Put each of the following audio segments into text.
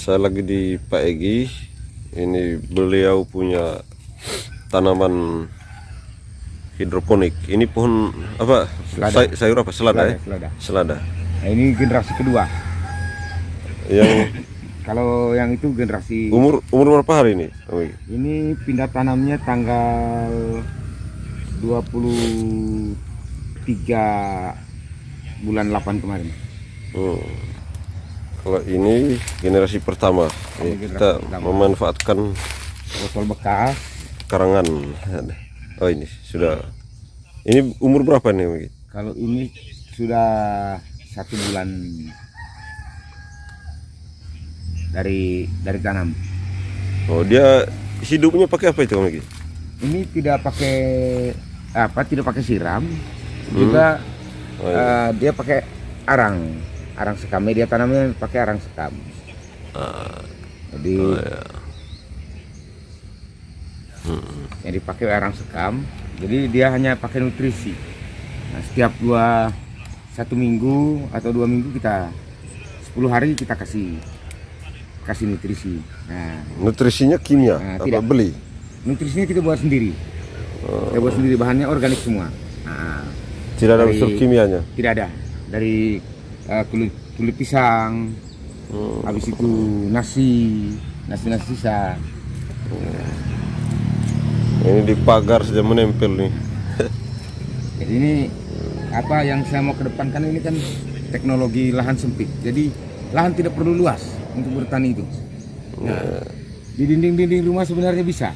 Saya lagi di Pak Egi. Ini beliau punya tanaman hidroponik. Ini pohon apa? Selada. Sayur apa? Selada ya? Selada. Selada. Nah, ini generasi kedua. Yang Kalau yang itu generasi umur berapa hari ini? Om Egi? ini pindah tanamnya tanggal 23 bulan 8 kemarin. Hmm. Kalau ini generasi pertama. Ini Kita generasi pertama. memanfaatkan Botol bekas. karangan. Oh ini sudah. Ini umur berapa nih Om Egi? Kalau ini sudah 1 bulan dari tanam. Oh dia hidupnya pakai apa itu Om Egi? Ini tidak pakai tidak pakai siram. Juga Oh, iya. dia pakai arang sekam. Dia tanamnya pakai arang sekam. Jadi iya. yang dipakai arang sekam. Jadi dia hanya pakai nutrisi. Nah, setiap 1 minggu atau 2 minggu 10 hari kita kasih nutrisi. Nah, Nutrisinya kimia Nah, apa tidak. beli? nutrisinya kita buat sendiri. Kita buat sendiri, bahannya organik semua. Nah, Tidak ada dari- unsur kimianya. tidak ada. Dari kulit pisang, habis itu nasi sisa. Ini di pagar saja menempel nih. Jadi ini apa yang saya mau kedepankan ini kan teknologi lahan sempit. Jadi lahan tidak perlu luas untuk bertani itu. Nah, di dinding-dinding rumah sebenarnya bisa.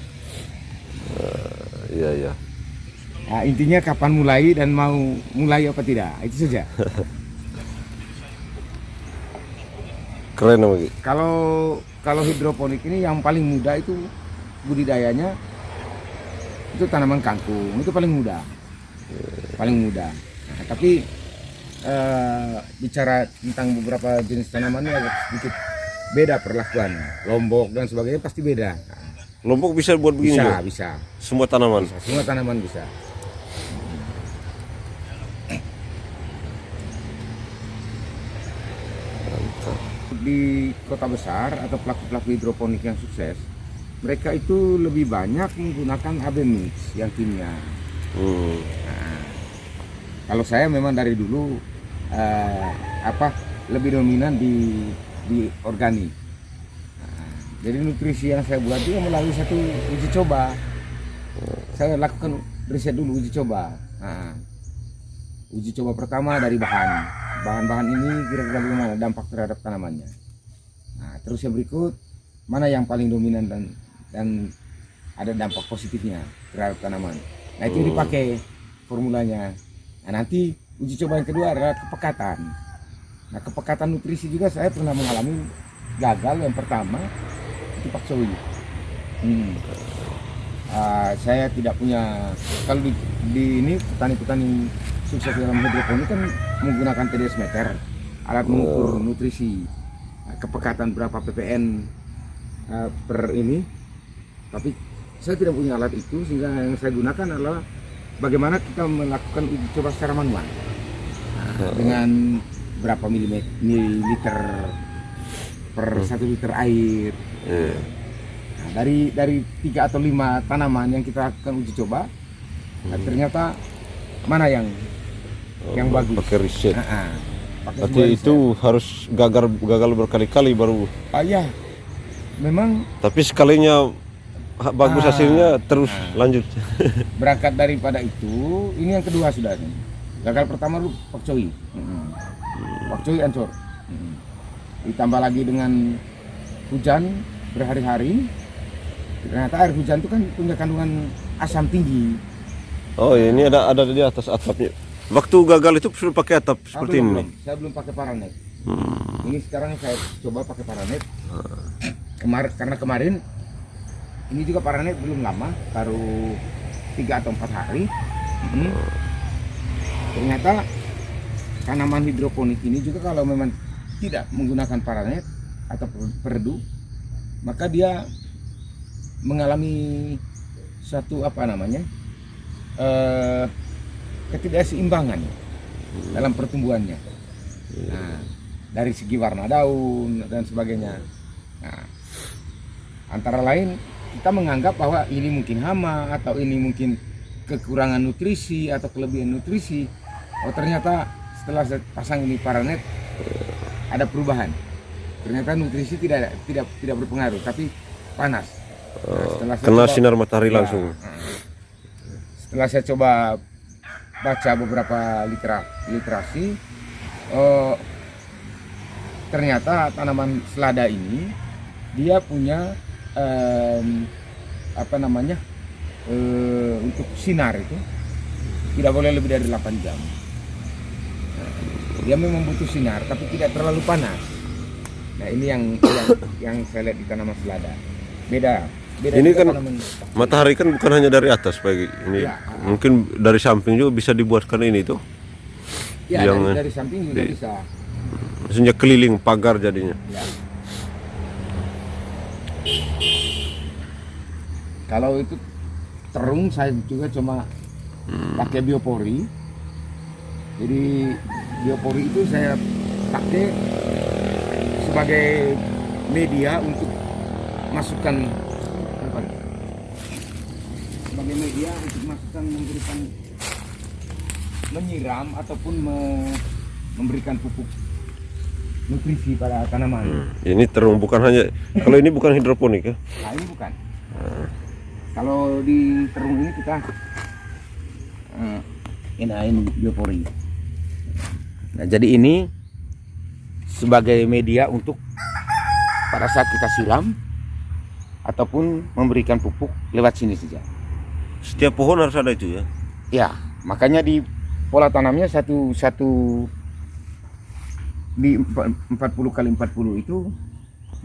Iya iya. Nah, intinya kapan mulai dan mau mulai apa tidak, itu saja. Keren Om Egi. Kalau hidroponik ini yang paling mudah itu budidayanya itu tanaman kangkung, itu paling mudah. Nah, tapi bicara tentang beberapa jenis tanaman ini agak sedikit beda perlakuan. Lombok dan sebagainya pasti beda. Lombok bisa buat begini juga? Bisa. Semua tanaman. Semua tanaman bisa. Di kota besar atau pelaku-pelaku hidroponik yang sukses, mereka itu lebih banyak menggunakan AB mix yang kimia. Hmm. Kalau saya memang dari dulu lebih dominan di organik. Nah, jadi nutrisi yang saya buat juga melalui satu uji coba. Saya lakukan riset dulu, uji coba. Nah, uji coba pertama dari bahan-bahan ini kira-kira bagaimana dampak terhadap tanamannya. Nah, terus yang berikut mana yang paling dominan dan ada dampak positifnya terhadap tanaman. Nah, itu dipakai formulanya. Nah, nanti uji coba yang kedua adalah kepekatan. Nah, kepekatan nutrisi juga saya pernah mengalami gagal. Yang pertama itu Pak Sowi. Saya tidak punya, kalau di ini petani-petani sukses dalam hidroponik kan menggunakan TDS meter, alat mengukur nutrisi. Nah, kepekatan berapa ppn per ini, tapi saya tidak punya alat itu, sehingga yang saya gunakan adalah bagaimana kita melakukan uji coba secara manual. Nah, dengan berapa mililiter per 1 liter air. Nah, dari 3 atau 5 tanaman yang kita lakukan uji coba, nah, ternyata mana yang bagus. Pakai riset. Pakai Berarti sebuah itu harus gagal berkali-kali baru. riset. Ya, memang Tapi sekalinya bagus hasilnya terus lanjut. berangkat daripada itu, ini yang kedua sudah. Gagal pertama lu Pak Coy. Pak Coy ancur. Ditambah lagi dengan hujan berhari-hari. Ternyata air hujan itu kan punya kandungan asam tinggi. Oh ini ada di atas atapnya. Waktu gagal itu sudah pakai atap seperti ini. Belum. Saya belum pakai paranet. Ini sekarang saya coba pakai paranet. Karena kemarin ini juga paranet belum lama, baru 3 atau 4 hari. Ternyata tanaman hidroponik ini juga kalau memang tidak menggunakan paranet atau peredu, maka dia mengalami suatu ketidakseimbangan dalam pertumbuhannya. Nah, dari segi warna daun dan sebagainya. Nah, antara lain kita menganggap bahwa ini mungkin hama atau ini mungkin kekurangan nutrisi atau kelebihan nutrisi. Oh ternyata setelah saya pasang ini Paranet ada perubahan. Ternyata nutrisi tidak berpengaruh, tapi panas. Nah, kena sinar matahari langsung. Setelah saya coba baca beberapa literasi, ternyata tanaman selada ini dia punya untuk sinar itu tidak boleh lebih dari 8 jam. Dia memang butuh sinar tapi tidak terlalu panas. Nah ini yang saya lihat di tanaman selada. Beda Ini kan matahari kan bukan hanya dari atas Pak. Ini ya, mungkin dari samping juga bisa dibuatkan ini tuh. Ya dari samping juga bisa. Maksudnya keliling pagar jadinya. Ya. Kalau itu terung saya juga cuma pakai biopori. Jadi biopori itu saya pakai sebagai media untuk masukkan memberikan menyiram ataupun memberikan pupuk nutrisi pada tanaman. Ini terung bukan hanya kalau ini bukan hidroponik ya. Nah ini bukan. Kalau di terung ini kita ini biopori. Nah jadi ini sebagai media untuk pada saat kita siram ataupun memberikan pupuk lewat sini saja. Setiap pohon harus ada itu ya? Ya, makanya di pola tanamnya satu di 40 kali 40 itu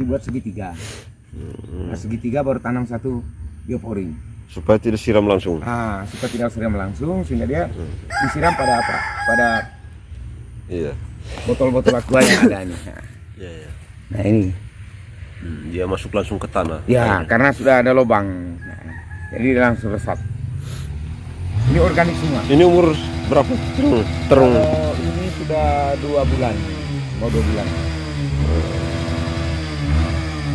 dibuat segitiga. Nah, segitiga baru tanam satu biopori. Supaya tidak siram langsung. Supaya tidak siram langsung sehingga dia disiram pada apa? Pada iya. Botol-botol aqua yang ada nih. Iya. Nah ini. Dia masuk langsung ke tanah. Ya, karena sudah ada lubang. Nah, jadi dia langsung resap. Ini organik semua. Ini umur berapa? Terung. Ini sudah 2 bulan. Mau 2 bulan.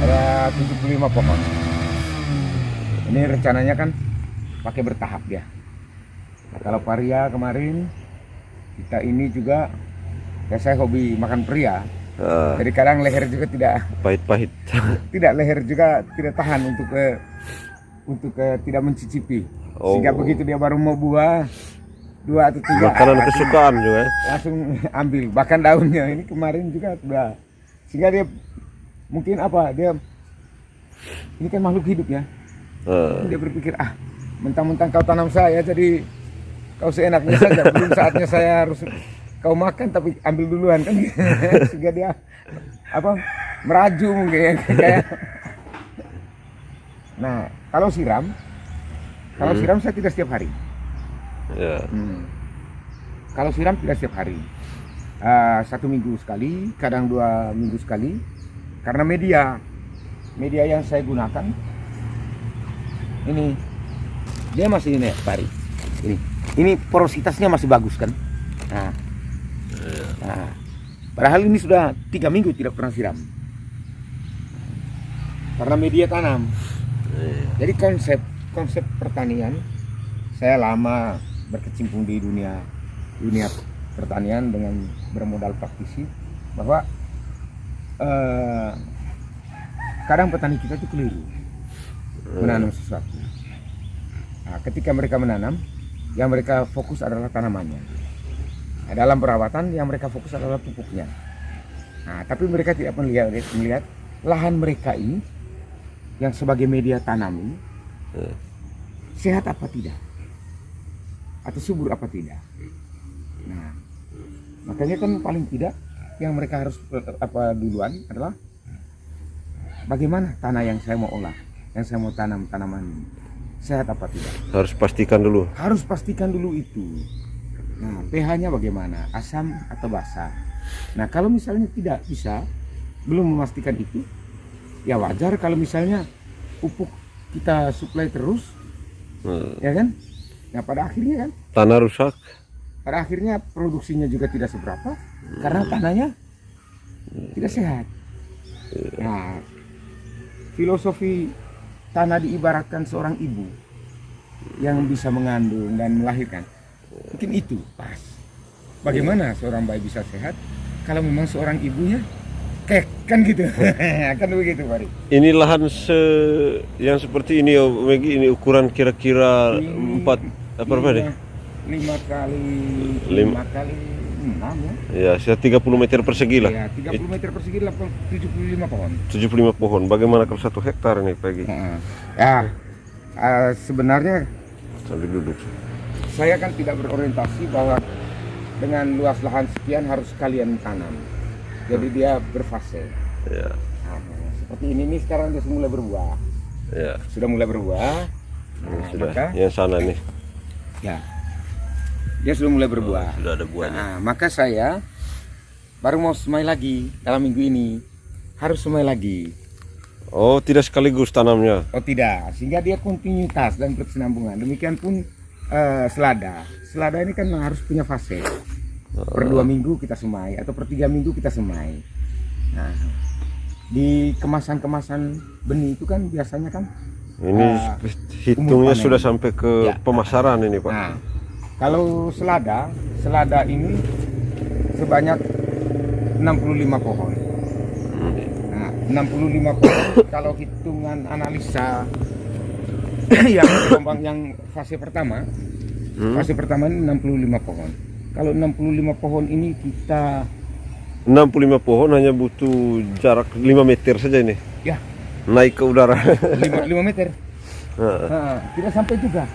Ada 75 pohon. Ini rencananya kan pakai bertahap dia. Nah, kalau paria kemarin kita ini juga ya saya hobi makan pria. Jadi kadang leher juga tidak pahit-pahit. Tidak leher juga tidak tahan untuk tidak mencicipi. Sehingga begitu dia baru mau buah 2 atau 3 makanan kesukaan juga langsung ambil. Bahkan daunnya ini kemarin juga sudah. Sehingga dia mungkin dia ini kan makhluk hidup ya. Dia berpikir mentang-mentang kau tanam saya jadi kau seenaknya saja, belum saatnya saya harus kau makan tapi ambil duluan kan. Sehingga dia meraju mungkin ya, kayak. Nah kalau siram saya tidak setiap hari. Kalau siram tidak setiap hari, 1 minggu sekali, kadang 2 minggu sekali. Karena media yang saya gunakan ini dia masih ini pari. Ini porositasnya masih bagus kan. Nah, padahal ini sudah 3 minggu tidak pernah siram karena media tanam. Jadi konsep pertanian, saya lama berkecimpung di dunia pertanian dengan bermodal praktisi, bahwa kadang petani kita itu keliru menanam sesuatu. Nah, ketika mereka menanam, yang mereka fokus adalah tanamannya. Nah, dalam perawatan yang mereka fokus adalah pupuknya. Nah, tapi mereka tidak melihat lahan mereka ini yang sebagai media tanam ini sehat apa tidak, atau subur apa tidak. Nah, makanya kan paling tidak yang mereka harus duluan adalah bagaimana tanah yang saya mau olah, yang saya mau tanam tanaman ini sehat apa tidak. Harus pastikan dulu. Harus pastikan dulu itu. Nah, pH-nya bagaimana, asam atau basa. Nah, kalau misalnya tidak bisa, belum memastikan itu, ya wajar kalau misalnya pupuk kita suplai terus, ya kan? Nah, pada akhirnya kan tanah rusak. Pada akhirnya produksinya juga tidak seberapa karena tanahnya tidak sehat. Nah, filosofi tanah diibaratkan seorang ibu yang bisa mengandung dan melahirkan. Mungkin itu pas. Bagaimana seorang bayi bisa sehat kalau memang seorang ibunya kek, kan gitu. Kan begitu, Pak. Ini lahan yang seperti ini, Megi, ini ukuran kira-kira 5 kali 6 ya. Ya, sekitar 30 meter persegi lah. Ya, 30 meter persegi 75 pohon. 75 pohon. Bagaimana kalau 1 hektar nih, Pagi? Ya, sebenarnya Sambil duduk. saya kan tidak berorientasi bahwa dengan luas lahan sekian harus kalian tanam. Jadi dia berfase. Ya. Nah, seperti ini nih sekarang dia sudah mulai berbuah. Ya. Sudah mulai berbuah. Ini Nah, sudah. maka, Yang sana nih. ya, dia sudah mulai berbuah. Sudah ada buahnya. Nah, maka saya baru mau semai lagi dalam minggu ini. Harus semai lagi. Oh, tidak sekaligus tanamnya. Oh tidak, sehingga dia kontinuitas dan berkesinambungan. Demikian pun selada. Selada ini kan harus punya fase. Per 2 minggu kita semai atau per 3 minggu kita semai. Nah, di kemasan-kemasan benih itu kan biasanya kan Ini hitungnya panen. sudah sampai ke Ya. pemasaran ini, Pak. Nah, kalau selada ini sebanyak 65 pohon. Nah, 65 pohon kalau hitungan analisa yang gelombang yang fase pertama. Fase pertama ini 65 pohon. Kalau 65 pohon ini kita 65 pohon hanya butuh jarak 5 meter saja ini. ya Naik ke udara. 5 meter. Heeh. Nah, tidak sampai juga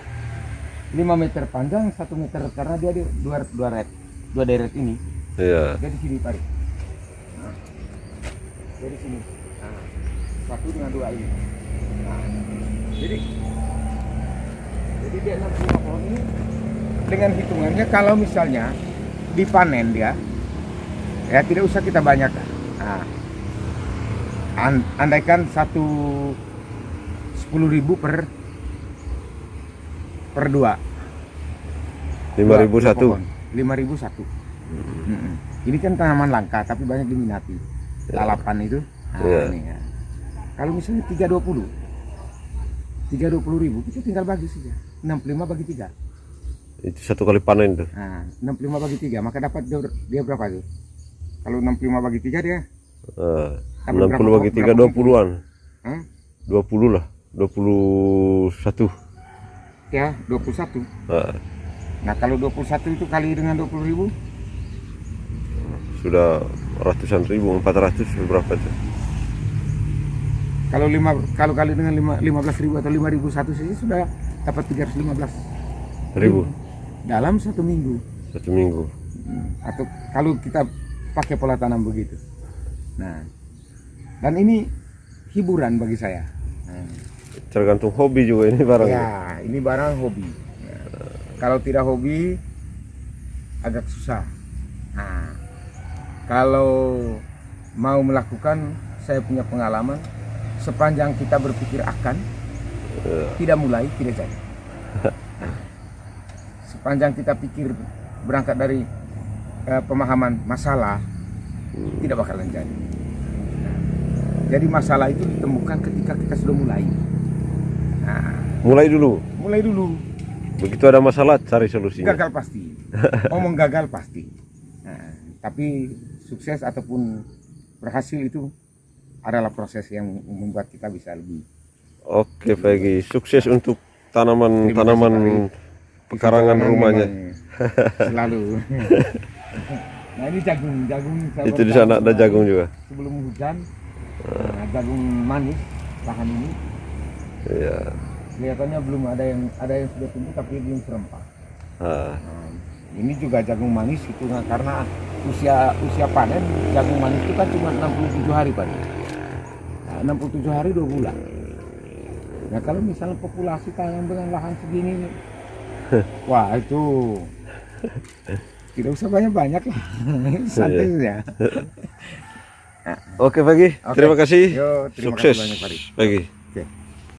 5 meter panjang, 1 meter karena dia ada dua deret ini. Iya. Dari sini tarik. Nah, dari sini. Nah, 1 dengan 2 ini. Nah, jadi dia 65 pohon ini dengan hitungannya kalau misalnya dipanen dia, ya tidak usah kita banyak. Nah, andaikan 10.000 per 2. 5.001. 5.001. Ini kan tanaman langka tapi banyak diminati. Lalapan itu. Nah, Ya. ini ya. Kalau misalnya 320.000 kita tinggal bagi saja. 65 bagi 3. Itu 1 kali panen tuh. Nah, 65 bagi 3 maka dapat dia berapa tuh? Kalau 65 bagi 3 dia 60 bagi 3 20-an. Hah? 20 lah. 21. Ya 21. Nah kalau 21 itu kali dengan 20.000 Sudah ratusan ribu, 400 berapa itu? kalau kali dengan 15.000 atau 5.001 saja sudah dapat 315.000 dalam 1 minggu. 1 minggu. Atau kalau kita pakai pola tanam begitu. Nah, dan ini hiburan bagi saya. Tergantung hobi juga ini barangnya. Ya, ini barang hobi. Ya. Kalau tidak hobi agak susah. Nah, kalau mau melakukan, saya punya pengalaman. Sepanjang kita berpikir akan, tidak mulai, tidak jadi. Nah, sepanjang kita pikir berangkat dari pemahaman masalah, tidak bakalan jadi. Nah, jadi masalah itu ditemukan ketika kita sudah mulai. Nah, Mulai dulu. mulai dulu. Begitu ada masalah cari solusinya. Gagal pasti. Ngomong gagal pasti. Nah, tapi sukses ataupun berhasil itu adalah proses yang membuat kita bisa lebih. Oke, Peggy. Sukses untuk tanaman Terima kasih, pekarangan Bisa rumahnya. memang Selalu. Nah ini jagung. Saya Itu baru di sana tahu ada jagung juga. Sebelum hujan, jagung manis lahan ini. Iya. Kelihatannya belum ada yang sudah tumbuh tapi belum serempak. Ah, Nah, ini juga jagung manis itu karena usia panen jagung manis itu kan cuma 67 hari Pak. Nah, 67 hari 2 bulan. Nah kalau misalnya populasi tanam dengan lahan segini, wah itu tidak usah banyak lah, santai saja. Oke, Peggy. Oke. Terima kasih. Yo, terima Sukses, kasih banyak, Pak. Peggy. Oke.